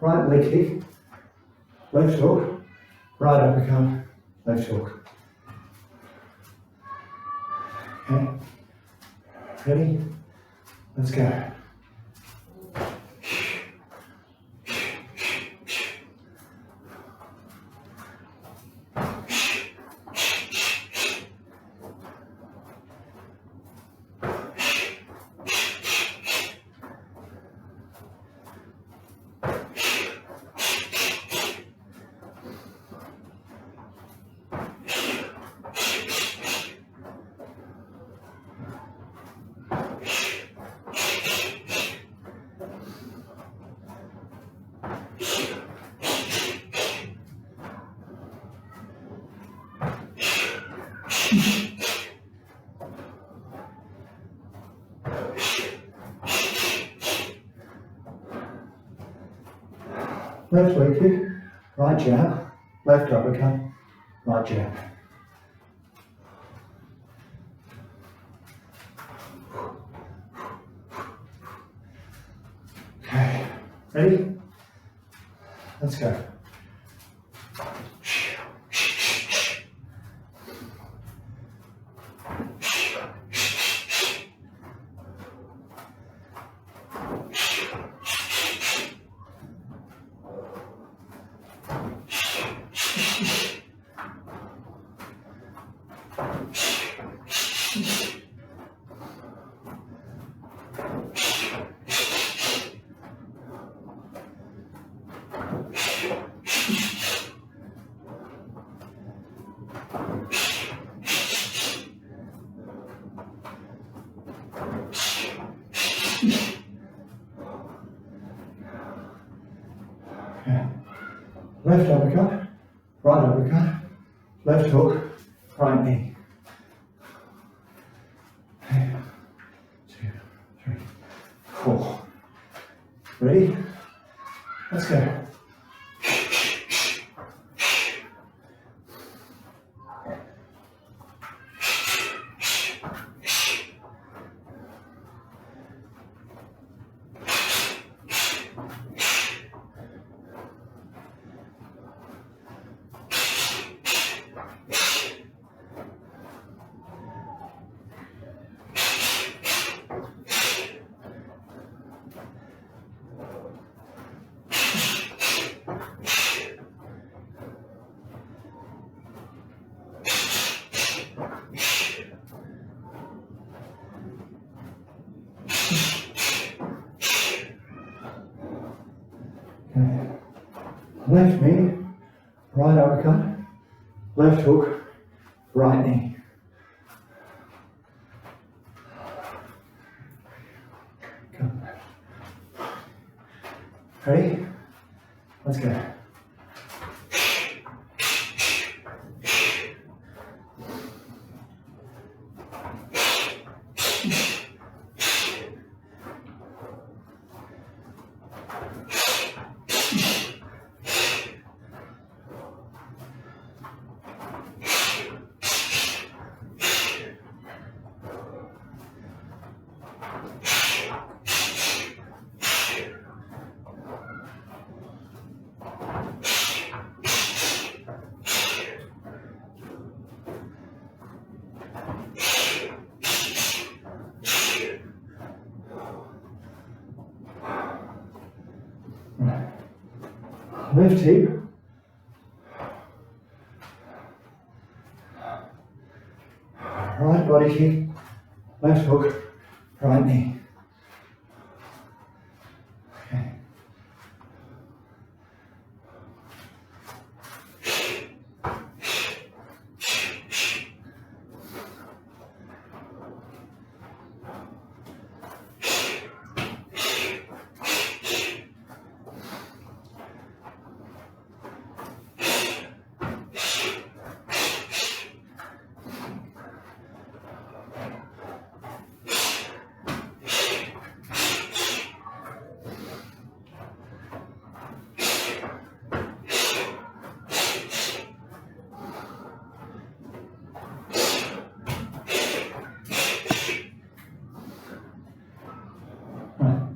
right leg kick, left hook, right uppercut, left hook. Okay, ready? Let's go. Left leg kick, right jab, left uppercut, right jab. Okay, ready? Let's go. Okay. Left uppercut, right uppercut, left hook, right knee. 1, 2, 3, 4. Ready? Let's go. Left knee, right uppercut, left hook, right knee. Come. Ready? Let's go. Left hip, right body kick, left hook, right knee. Okay. Right.